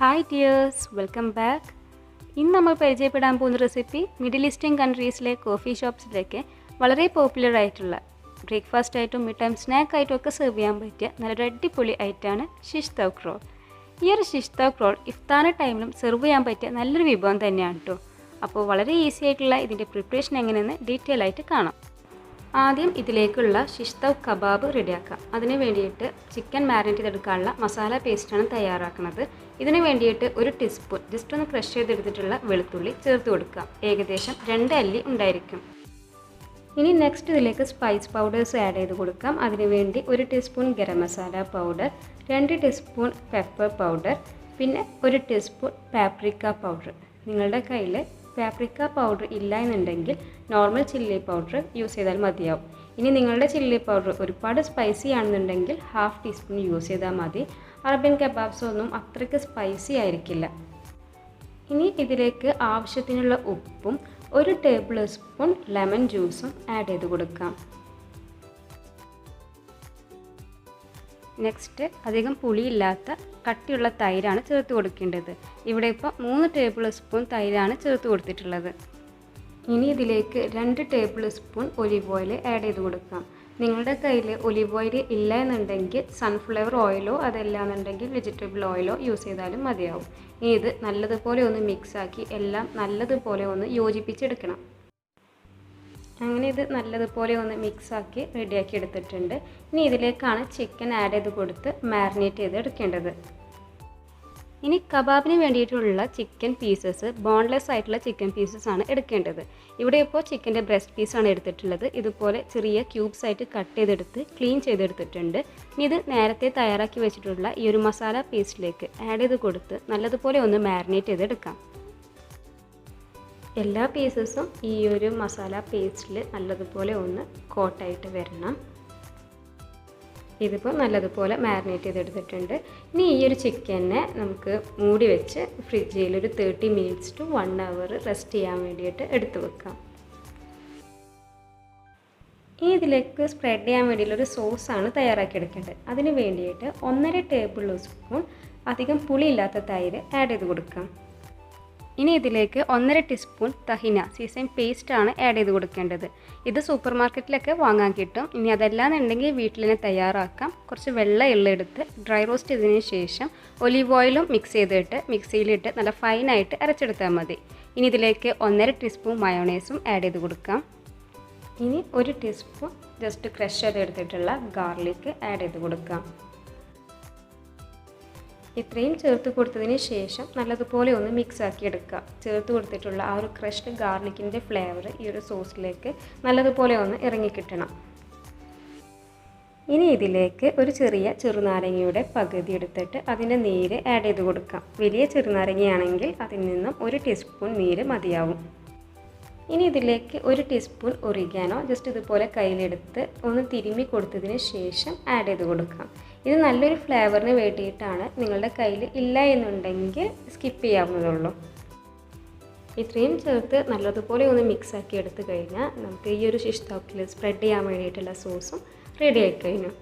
Hi dears, welcome back. ഇന്ന് നമ്മൾ പരിചയപ്പെടാൻ പോകുന്ന റെസിപ്പി മിഡിൽ ഈസ്റ്റേൺ കൺട്രീസിലെ കോഫി ഷോപ്സിലേക്ക് വളരെ പോപ്പുലർ ആയിട്ടുള്ള ബ്രേക്ക്ഫാസ്റ്റ് ആയിട്ടും മിഡ് ടൈം സ്നാക്ക് ആയിട്ടും ഒക്കെ സെർവ് ചെയ്യാൻ പറ്റിയ നല്ലൊരു അടിപൊളി ഐറ്റമാണ് ഷിഷ് തൗക്ക് റോൾ. ഈ ഒരു ഷിഷ് തൗക്ക് റോൾ ഇഫ്താർ ടൈമിലും സെർവ് ചെയ്യാൻ പറ്റിയ നല്ലൊരു വിഭവം തന്നെയാണ് കേട്ടോ. അപ്പോൾ വളരെ ഈസി ആയിട്ടുള്ള ഇതിൻ്റെ പ്രിപ്പറേഷൻ എങ്ങനെയെന്ന് ഡീറ്റെയിൽ ആയിട്ട് കാണാം. ആദ്യം ഇതിലേക്കുള്ള ഷിഷ് തൗക്ക് കബാബ് റെഡിയാക്കാം. അതിന് വേണ്ടിയിട്ട് ചിക്കൻ മാരിനേറ്റ് ചെയ്തെടുക്കാനുള്ള മസാല പേസ്റ്റാണ് തയ്യാറാക്കുന്നത്. ഇതിന് വേണ്ടിയിട്ട് ഒരു ടീസ്പൂൺ ജസ്റ്റ് ഒന്ന് ക്രഷ് ചെയ്തെടുത്തിട്ടുള്ള വെളുത്തുള്ളി ചേർത്ത് കൊടുക്കുക. ഏകദേശം 2 അല്ലി ഉണ്ടായിരിക്കും. ഇനി നെക്സ്റ്റ് ഇതിലേക്ക് സ്പൈസ് പൗഡേഴ്സ് ആഡ് ചെയ്ത് കൊടുക്കാം. അതിനുവേണ്ടി 1 teaspoon garam masala powder, 2 teaspoon pepper powder, പിന്നെ 1 ടീസ്പൂൺ പാപ്രിക്ക പൗഡർ. നിങ്ങളുടെ കയ്യിൽ പാപ്രിക്ക പൗഡർ ഇല്ല എന്നുണ്ടെങ്കിൽ നോർമൽ ചില്ലി പൗഡർ യൂസ് ചെയ്താൽ മതിയാവും. ഇനി നിങ്ങളുടെ ചില്ലി പൗഡർ ഒരുപാട് സ്പൈസി ആണെന്നുണ്ടെങ്കിൽ 1/2 ടീസ്പൂൺ യൂസ് ചെയ്താൽ മതി. അറബിയൻ കബാബ്സ് ഒന്നും അത്രയ്ക്ക് സ്പൈസി ആയിരിക്കില്ല. ഇനി ഇതിലേക്ക് ആവശ്യത്തിനുള്ള ഉപ്പും 1 ടേബിൾ സ്പൂൺ ലെമൺ ജ്യൂസും ആഡ് ചെയ്ത് കൊടുക്കാം. നെക്സ്റ്റ് അധികം പുളിയില്ലാത്ത കട്ടിയുള്ള തൈരാണ് ചേർത്ത് കൊടുക്കേണ്ടത്. ഇവിടെ ഇപ്പോൾ 3 ടേബിൾ സ്പൂൺ തൈരാണ് ചേർത്ത് കൊടുത്തിട്ടുള്ളത്. ഇനി ഇതിലേക്ക് 2 table spoon olive oil add ചെയ്ത് കൊടുക്കാം. നിങ്ങളുടെ കയ്യിൽ ഒലിവ് ഓയിൽ ഇല്ല എന്നുണ്ടെങ്കിൽ സൺഫ്ലവർ ഓയിലോ അതല്ല എന്നുണ്ടെങ്കിൽ വെജിറ്റബിൾ ഓയിലോ യൂസ് ചെയ്താലും മതിയാവും. ഇനി ഇത് നല്ലതുപോലെ ഒന്ന് മിക്സാക്കി എല്ലാം നല്ലതുപോലെ ഒന്ന് യോജിപ്പിച്ചെടുക്കണം. അങ്ങനെ ഇത് നല്ലതുപോലെ ഒന്ന് മിക്സാക്കി റെഡിയാക്കി എടുത്തിട്ടുണ്ട്. ഇനി ഇതിലേക്കാണ് ചിക്കൻ ആഡ് ചെയ്ത് കൊടുത്ത് മാരിനേറ്റ് ചെയ്ത് എടുക്കേണ്ടത്. ഇനി കബാബിന് വേണ്ടിയിട്ടുള്ള ചിക്കൻ പീസസ് ബോൺലെസ് ആയിട്ടുള്ള ചിക്കൻ പീസസ് ആണ് എടുക്കേണ്ടത്. ഇവിടെ ഇപ്പോൾ ചിക്കൻ്റെ ബ്രസ്റ്റ് പീസാണ് എടുത്തിട്ടുള്ളത്. ഇതുപോലെ ചെറിയ ക്യൂബ്സ് ആയിട്ട് കട്ട് ചെയ്തെടുത്ത് ക്ലീൻ ചെയ്തെടുത്തിട്ടുണ്ട്. ഇനി ഇത് നേരത്തെ തയ്യാറാക്കി വെച്ചിട്ടുള്ള ഈ ഒരു മസാല പേസ്റ്റിലേക്ക് ആഡ് ചെയ്ത് കൊടുത്ത് നല്ലതുപോലെ ഒന്ന് മാരിനേറ്റ് ചെയ്തെടുക്കാം. എല്ലാ പീസസും ഈ ഒരു മസാല പേസ്റ്റിൽ നല്ലതുപോലെ ഒന്ന് കോട്ടായിട്ട് വരണം. ഇതിപ്പോൾ നല്ലതുപോലെ മാരിനേറ്റ് ചെയ്തെടുത്തിട്ടുണ്ട്. ഇനി ഈ ഒരു ചിക്കനെ നമുക്ക് മൂടി വെച്ച് ഫ്രിഡ്ജിൽ ഒരു 30 മിനിറ്റ്സ് ടു 1 അവർ റെസ്റ്റ് ചെയ്യാൻ വേണ്ടിയിട്ട് എടുത്തു വെക്കാം. ഇനി ഇതിലേക്ക് സ്പ്രെഡ് ചെയ്യാൻ വേണ്ടിയുള്ളൊരു സോസാണ് തയ്യാറാക്കിയെടുക്കേണ്ടത്. അതിന് വേണ്ടിയിട്ട് 1.5 ടേബിൾ സ്പൂൺ അധികം പുളിയില്ലാത്ത തൈര് ആഡ് ചെയ്ത് കൊടുക്കാം. ഇനി ഇതിലേക്ക് 1.5 ടീസ്പൂൺ തഹിന സീസൺ പേസ്റ്റാണ് ആഡ് ചെയ്ത് കൊടുക്കേണ്ടത്. ഇത് സൂപ്പർ മാർക്കറ്റിലൊക്കെ വാങ്ങാൻ കിട്ടും. ഇനി അതല്ലാന്നുണ്ടെങ്കിൽ വീട്ടിൽ തന്നെ തയ്യാറാക്കാം. കുറച്ച് വെള്ള എള്ളെടുത്ത് ഡ്രൈ റോസ്റ്റ് ചെയ്തതിന് ശേഷം ഒലിവ് ഓയിലും മിക്സ് ചെയ്തിട്ട് മിക്സിയിലിട്ട് നല്ല ഫൈനായിട്ട് അരച്ചെടുത്താൽ മതി. ഇനി ഇതിലേക്ക് 1.5 ടീസ്പൂൺ മയോണൈസും ആഡ് ചെയ്ത് കൊടുക്കാം. ഇനി 1 ടീസ്പൂൺ ജസ്റ്റ് ക്രഷ് ചെയ്തെടുത്തിട്ടുള്ള ഗാർലിക് ആഡ് ചെയ്ത് കൊടുക്കാം. ഇത്രയും ചേർത്ത് കൊടുത്തതിന് ശേഷം നല്ലതുപോലെ ഒന്ന് മിക്സ് ആക്കി എടുക്കുക. ചേർത്ത് കൊടുത്തിട്ടുള്ള ആ ഒരു ക്രഷ്ഡ് ഗാർലിക്കിൻ്റെ ഫ്ലേവർ ഈ ഒരു സോസിലേക്ക് നല്ലതുപോലെ ഒന്ന് ഇറങ്ങിക്കിട്ടണം. ഇനി ഇതിലേക്ക് ഒരു ചെറിയ ചെറുനാരങ്ങയുടെ പകുതി എടുത്തിട്ട് അതിൻ്റെ നീര് ആഡ് ചെയ്ത് കൊടുക്കാം. വലിയ ചെറുനാരങ്ങയാണെങ്കിൽ അതിൽ നിന്നും 1 ടീസ്പൂൺ നീര് മതിയാവും. ഇനി ഇതിലേക്ക് 1 ടീസ്പൂൺ ഒറിഗാനോ ജസ്റ്റ് ഇതുപോലെ കയ്യിലെടുത്ത് ഒന്ന് തിരുമ്മി കൊടുത്തതിന് ശേഷം ആഡ് ചെയ്ത് കൊടുക്കാം. ഇത് നല്ലൊരു ഫ്ലേവറിന് വേണ്ടിയിട്ടാണ്. നിങ്ങളുടെ കയ്യിൽ ഇല്ല എന്നുണ്ടെങ്കിൽ സ്കിപ്പ് ചെയ്യാവുന്നതുള്ളൂ. ഇത്രയും ചേർത്ത് നല്ലതുപോലെ ഒന്ന് മിക്സ് ആക്കി എടുത്തു കഴിഞ്ഞാൽ നമുക്ക് ഈ ഒരു ഷിഷ് തൗക്കിൽ സ്പ്രെഡ് ചെയ്യാൻ വേണ്ടിയിട്ടുള്ള സോസും റെഡി ആയി കഴിഞ്ഞു.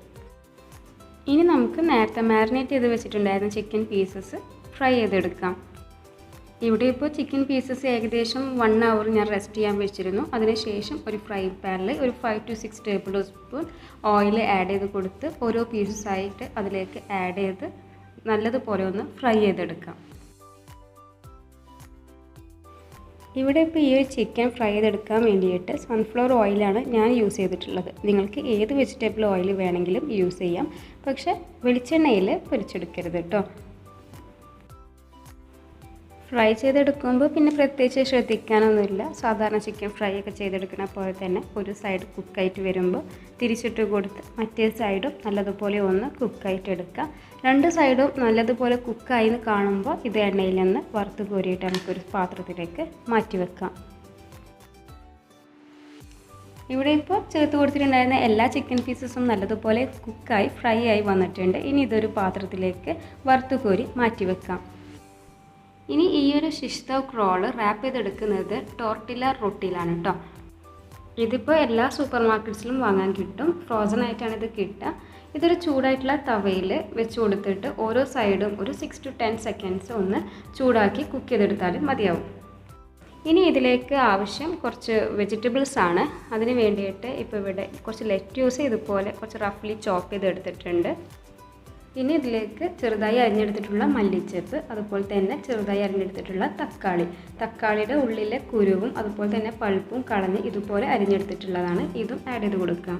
ഇനി നമുക്ക് നേരത്തെ മാരിനേറ്റ് ചെയ്ത് വെച്ചിട്ടുണ്ടായിരുന്ന ചിക്കൻ പീസസ് ഫ്രൈ ചെയ്തെടുക്കാം. ഇവിടെ ഇപ്പോൾ ചിക്കൻ പീസസ് ഏകദേശം 1 അവർ ഞാൻ റെസ്റ്റ് ചെയ്യാൻ വെച്ചിരുന്നു. അതിനുശേഷം ഒരു ഫ്രൈ പാനിൽ ഒരു 5 to 6 table spoon oil add ചെയ്ത് കൊടുത്ത് ഓരോ പീസസായിട്ട് അതിലേക്ക് ആഡ് ചെയ്ത് നല്ലതുപോലെ ഒന്ന് ഫ്രൈ ചെയ്തെടുക്കാം. ഇവിടെ ഇപ്പോൾ ഈ ഒരു ചിക്കൻ ഫ്രൈ ചെയ്തെടുക്കാൻ വേണ്ടിയിട്ട് സൺഫ്ലവർ ഓയിലാണ് ഞാൻ യൂസ് ചെയ്തിട്ടുള്ളത്. നിങ്ങൾക്ക് ഏത് വെജിറ്റബിൾ ഓയിൽ വേണമെങ്കിലും യൂസ് ചെയ്യാം. പക്ഷേ വെളിച്ചെണ്ണയിൽ പൊരിച്ചെടുക്കരുത് കേട്ടോ. ഫ്രൈ ചെയ്തെടുക്കുമ്പോൾ പിന്നെ പ്രത്യേകിച്ച് ശ്രദ്ധിക്കാനൊന്നുമില്ല. സാധാരണ ചിക്കൻ ഫ്രൈ ഒക്കെ ചെയ്തെടുക്കുന്ന പോലെ തന്നെ ഒരു സൈഡ് കുക്കായിട്ട് വരുമ്പോൾ തിരിച്ചിട്ട് കൊടുത്ത് മറ്റേ സൈഡും നല്ലതുപോലെ ഒന്ന് കുക്കായിട്ട് എടുക്കുക. 2 സൈഡും നല്ലതുപോലെ കുക്കായി എന്ന് കാണുമ്പോൾ ഇത് എണ്ണയിൽ നിന്ന് വറുത്ത് കോരിയിട്ട് നമുക്കൊരു പാത്രത്തിലേക്ക് മാറ്റി വെക്കാം. ഇവിടെ ഇപ്പോൾ ചേർത്ത് കൊടുത്തിട്ടുണ്ടായിരുന്ന എല്ലാ ചിക്കൻ പീസസും നല്ലതുപോലെ കുക്കായി ഫ്രൈ ആയി വന്നിട്ടുണ്ട്. ഇനി ഇതൊരു പാത്രത്തിലേക്ക് വറുത്ത് കോരി മാറ്റി വെക്കാം. ഇനി ഈ ഒരു ഷിഷ് തൗക്ക് റോള് റാപ്പ് ചെയ്തെടുക്കുന്നത് ടോർട്ടില്ല റൊട്ടിയിലാണ് കേട്ടോ. ഇതിപ്പോൾ എല്ലാ സൂപ്പർ മാർക്കറ്റ്സിലും വാങ്ങാൻ കിട്ടും. ഫ്രോസൺ ആയിട്ടാണ് ഇത് കിട്ടുക. ഇതൊരു ചൂടായിട്ടുള്ള തവയിൽ വെച്ച് കൊടുത്തിട്ട് ഓരോ സൈഡും ഒരു 6 to 10 സെക്കൻഡ്സ് ഒന്ന് ചൂടാക്കി കുക്ക് ചെയ്തെടുത്താൽ മതിയാവും. ഇനി ഇതിലേക്ക് ആവശ്യം കുറച്ച് വെജിറ്റബിൾസ് ആണ്. അതിന് വേണ്ടിയിട്ട് ഇപ്പോൾ ഇവിടെ കുറച്ച് ലെറ്റ്യൂസ് ഇതുപോലെ കുറച്ച് റഫ്ലി ചോപ്പ് ചെയ്തെടുത്തിട്ടുണ്ട്. പിന്നെ ഇതിലേക്ക് ചെറുതായി അരിഞ്ഞെടുത്തിട്ടുള്ള മല്ലിച്ചപ്പ്, അതുപോലെ തന്നെ ചെറുതായി അരിഞ്ഞെടുത്തിട്ടുള്ള തക്കാളിയുടെ ഉള്ളിലെ കുരുവും അതുപോലെ തന്നെ പൾപ്പും കളഞ്ഞ് ഇതുപോലെ അരിഞ്ഞെടുത്തിട്ടുള്ളതാണ്. ഇതും ആഡ് ചെയ്ത് കൊടുക്കാം.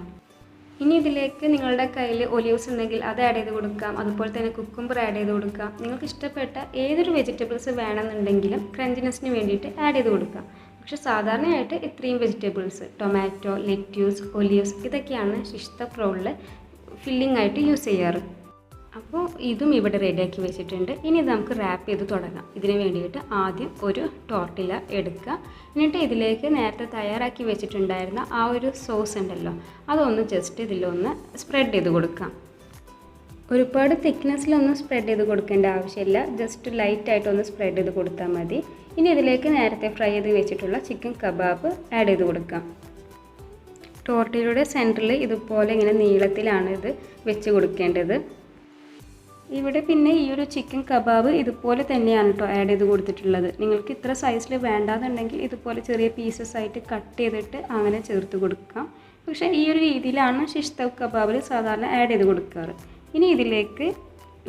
ഇനി ഇതിലേക്ക് നിങ്ങളുടെ കയ്യിൽ ഒലിവ്സ് ഉണ്ടെങ്കിൽ അത് ആഡ് ചെയ്ത് കൊടുക്കാം. അതുപോലെ തന്നെ കുക്കുംബർ ആഡ് ചെയ്ത് കൊടുക്കാം. നിങ്ങൾക്ക് ഇഷ്ടപ്പെട്ട ഏതൊരു വെജിറ്റബിൾസ് വേണമെന്നുണ്ടെങ്കിലും ക്രഞ്ചിനെസ്സിന് വേണ്ടിയിട്ട് ആഡ് ചെയ്ത് കൊടുക്കാം. പക്ഷേ സാധാരണയായിട്ട് ഇത്രയും വെജിറ്റബിൾസ് ടൊമാറ്റോ, ലെറ്റ്യൂസ്, ഒലിവ്സ് ഇതൊക്കെയാണ് ഷിഷ് തൗക്ക് റോളിൽ ഫില്ലിംഗ് ആയിട്ട് യൂസ് ചെയ്യാറ്. അപ്പോൾ ഇതും ഇവിടെ റെഡിയാക്കി വെച്ചിട്ടുണ്ട്. ഇനി ഇത് നമുക്ക് റാപ്പ് ചെയ്ത് തുടങ്ങാം. ഇതിന് വേണ്ടിയിട്ട് ആദ്യം ഒരു ടോർട്ടില്ല എടുക്കുക. എന്നിട്ട് ഇതിലേക്ക് നേരത്തെ തയ്യാറാക്കി വെച്ചിട്ടുണ്ടായിരുന്ന ആ ഒരു സോസ് ഉണ്ടല്ലോ അതൊന്ന് ജസ്റ്റ് ഇതിലൊന്ന് സ്പ്രെഡ് ചെയ്ത് കൊടുക്കാം. ഒരുപാട് തിക്നെസ്സിലൊന്നും സ്പ്രെഡ് ചെയ്ത് കൊടുക്കേണ്ട ആവശ്യമില്ല. ജസ്റ്റ് ലൈറ്റായിട്ടൊന്ന് സ്പ്രെഡ് ചെയ്ത് കൊടുത്താൽ മതി. ഇനി ഇതിലേക്ക് നേരത്തെ ഫ്രൈ ചെയ്ത് വെച്ചിട്ടുള്ള ചിക്കൻ കബാബ് ആഡ് ചെയ്ത് കൊടുക്കാം. ടോർട്ടിലയുടെ സെൻറ്ററിൽ ഇതുപോലെ ഇങ്ങനെ നീളത്തിലാണ് ഇത് വെച്ച് കൊടുക്കേണ്ടത്. ഇവിടെ പിന്നെ ഈ ഒരു ചിക്കൻ കബാബ് ഇതുപോലെ തന്നെയാണ് കേട്ടോ ആഡ് ചെയ്ത് കൊടുത്തിട്ടുള്ളത്. നിങ്ങൾക്ക് ഇത്ര സൈസിൽ വേണ്ടാന്നുണ്ടെങ്കിൽ ഇതുപോലെ ചെറിയ പീസസ് ആയിട്ട് കട്ട് ചെയ്തിട്ട് അങ്ങനെ ചേർത്ത് കൊടുക്കാം. പക്ഷേ ഈ ഒരു രീതിയിലാണ് ഷിഷ് തൗക്ക് കബാബിൽ സാധാരണ ആഡ് ചെയ്ത് കൊടുക്കാറ്. ഇനി ഇതിലേക്ക്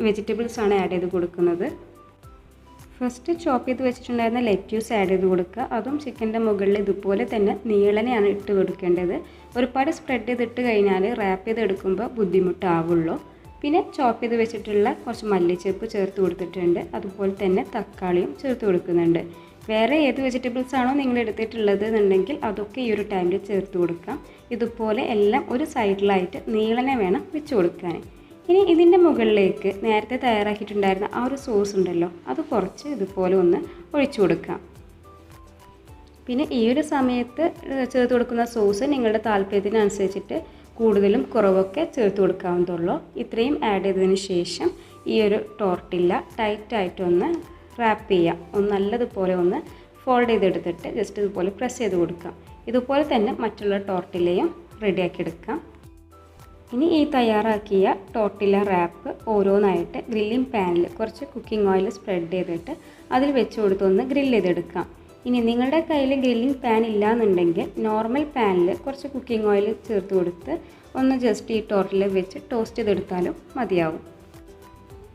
വെജിറ്റബിൾസ് ആണ് ആഡ് ചെയ്ത് കൊടുക്കുന്നത്. ഫസ്റ്റ് ചോപ്പ് ചെയ്ത് വെച്ചിട്ടുണ്ടായിരുന്ന ലെറ്റ്യൂസ് ആഡ് ചെയ്ത് കൊടുക്കുക. അതും ചിക്കൻ്റെ മുകളിൽ ഇതുപോലെ തന്നെ നീളനെയാണ് ഇട്ട് കൊടുക്കേണ്ടത്. ഒരുപാട് സ്പ്രെഡ് ചെയ്തിട്ട് കഴിഞ്ഞാൽ റാപ്പ് ചെയ്തെടുക്കുമ്പോൾ ബുദ്ധിമുട്ടാവുള്ളൂ. പിന്നെ ചോപ്പ് ചെയ്ത് വെച്ചിട്ടുള്ള കുറച്ച് മല്ലിച്ചപ്പ് ചേർത്ത് കൊടുത്തിട്ടുണ്ട്. അതുപോലെ തന്നെ തക്കാളിയും ചേർത്ത് കൊടുക്കുന്നുണ്ട്. വേറെ ഏത് വെജിറ്റബിൾസ് ആണോ നിങ്ങൾ എടുത്തിട്ടുള്ളത് എന്നുണ്ടെങ്കിൽ അതൊക്കെ ഈ ഒരു ടൈമിൽ ചേർത്ത് കൊടുക്കാം. ഇതുപോലെ എല്ലാം ഒരു സൈഡിലായിട്ട് നീളനെ വേണം വെച്ച് കൊടുക്കാൻ. ഇനി ഇതിൻ്റെ മുകളിലേക്ക് നേരത്തെ തയ്യാറാക്കിയിട്ടുണ്ടായിരുന്ന ആ ഒരു സോസ് ഉണ്ടല്ലോ അത് കുറച്ച് ഇതുപോലെ ഒന്ന് ഒഴിച്ചു കൊടുക്കാം. പിന്നെ ഈ ഒരു സമയത്ത് ചേർത്ത് കൊടുക്കുന്ന സോസ് നിങ്ങളുടെ താല്പര്യത്തിനനുസരിച്ചിട്ട് കൂടുതലും കുറവൊക്കെ ചേർത്ത് കൊടുക്കാവുന്നതുള്ളൂ. ഇത്രയും ആഡ് ചെയ്തതിന് ശേഷം ഈ ഒരു ടോർട്ടില്ല ടൈറ്റായിട്ടൊന്ന് റാപ്പ് ചെയ്യാം. ഒന്ന് നല്ലതുപോലെ ഒന്ന് ഫോൾഡ് ചെയ്തെടുത്തിട്ട് ജസ്റ്റ് ഇതുപോലെ പ്രസ് ചെയ്ത് കൊടുക്കാം. ഇതുപോലെ തന്നെ മറ്റുള്ള ടോർട്ടില്ലയും റെഡിയാക്കി എടുക്കാം. ഇനി ഈ തയ്യാറാക്കിയ ടോർട്ടില്ല റാപ്പ് ഓരോന്നായിട്ട് ഗ്രില്ലിംഗ് പാനിൽ കുറച്ച് കുക്കിംഗ് ഓയിൽ സ്പ്രെഡ് ചെയ്തിട്ട് അതിൽ വെച്ച് കൊടുത്തൊന്ന് ഗ്രില്ല് ചെയ്തെടുക്കാം. ഇനി നിങ്ങളുടെ കയ്യിൽ ഗ്രില്ലിംഗ് പാൻ ഇല്ലയെന്നുണ്ടെങ്കിൽ നോർമൽ പാനിൽ കുറച്ച് കുക്കിംഗ് ഓയിൽ ചേർത്ത് കൊടുത്ത് ഒന്ന് ജസ്റ്റ് ഈ ടോർട്ടിൽ വെച്ച് ടോസ്റ്റ് ചെയ്തെടുത്താലും മതിയാവും.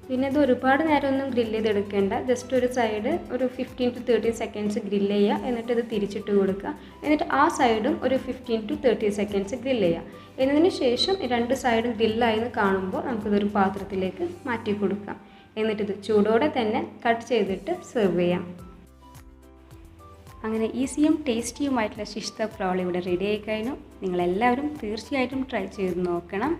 പിന്നെ ഇത് ഒരുപാട് നേരമൊന്നും ഗ്രില്ല് ചെയ്തെടുക്കേണ്ട. ജസ്റ്റ് ഒരു സൈഡ് ഒരു 15 to 30 സെക്കൻഡ്സ് ഗ്രില്ല് ചെയ്യുക. എന്നിട്ട് ഇത് തിരിച്ചിട്ട് കൊടുക്കുക. എന്നിട്ട് ആ സൈഡും ഒരു 15 to 30 സെക്കൻഡ്സ് ഗ്രില്ല് ചെയ്യുക. എന്നതിന് ശേഷം രണ്ട് സൈഡും ഗ്രില്ലായെന്ന് കാണുമ്പോൾ നമുക്കിതൊരു പാത്രത്തിലേക്ക് മാറ്റി കൊടുക്കാം. എന്നിട്ടിത് ചൂടോടെ തന്നെ കട്ട് ചെയ്തിട്ട് സെർവ് ചെയ്യാം. അങ്ങനെ ഈസിയും ടേസ്റ്റിയുമായിട്ടുള്ള ഷിഷ് തൗക്ക് റോൾ ഇവിടെ റെഡി ആയി കഴിഞ്ഞു. നിങ്ങളെല്ലാവരും തീർച്ചയായിട്ടും ട്രൈ ചെയ്ത് നോക്കണം.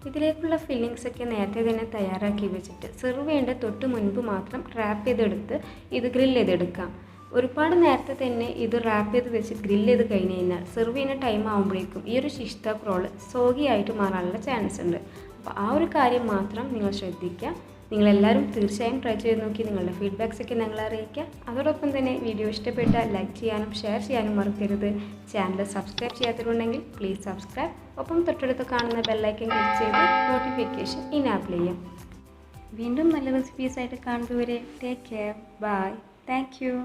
ഇതിലേക്കുള്ള ഫില്ലിങ്സൊക്കെ നേരത്തെ തന്നെ തയ്യാറാക്കി വെച്ചിട്ട് സെർവ് ചെയ്യേണ്ട തൊട്ട് മുൻപ് മാത്രം റാപ്പ് ചെയ്തെടുത്ത് ഇത് ഗ്രില്ല് ചെയ്തെടുക്കാം. ഒരുപാട് നേരത്തെ തന്നെ ഇത് റാപ്പ് ചെയ്ത് വെച്ച് ഗ്രില്ല് ചെയ്ത് കഴിഞ്ഞ് കഴിഞ്ഞാൽ സെർവ് ചെയ്യുന്ന ടൈം ആകുമ്പോഴേക്കും ഈ ഒരു ഷിഷ് തൗക്ക് റോൾ സോഗി ആയിട്ട് മാറാനുള്ള ചാൻസ് ഉണ്ട്. അപ്പോൾ ആ ഒരു കാര്യം മാത്രം നിങ്ങൾ ശ്രദ്ധിക്കുക. നിങ്ങളെല്ലാവരും തീർച്ചയായും ട്രൈ ചെയ്ത് നോക്കി നിങ്ങളുടെ ഫീഡ്ബാക്സൊക്കെ ഞങ്ങളെ അറിയിക്കുക. അതോടൊപ്പം തന്നെ വീഡിയോ ഇഷ്ടപ്പെട്ടാൽ ലൈക്ക് ചെയ്യാനും ഷെയർ ചെയ്യാനും മറക്കരുത്. ചാനൽ സബ്സ്ക്രൈബ് ചെയ്യാത്തതുണ്ടെങ്കിൽ പ്ലീസ് സബ്സ്ക്രൈബ്. ഒപ്പം തൊട്ടടുത്ത് കാണുന്ന ബെല്ലൈക്കൻ ക്ലിക്ക് ചെയ്ത് നോട്ടിഫിക്കേഷൻ ഇനാബിൾ ചെയ്യാം. വീണ്ടും നല്ല റെസിപ്പീസായിട്ട് കാണുന്നതുവരെ take care. Bye. Thank U.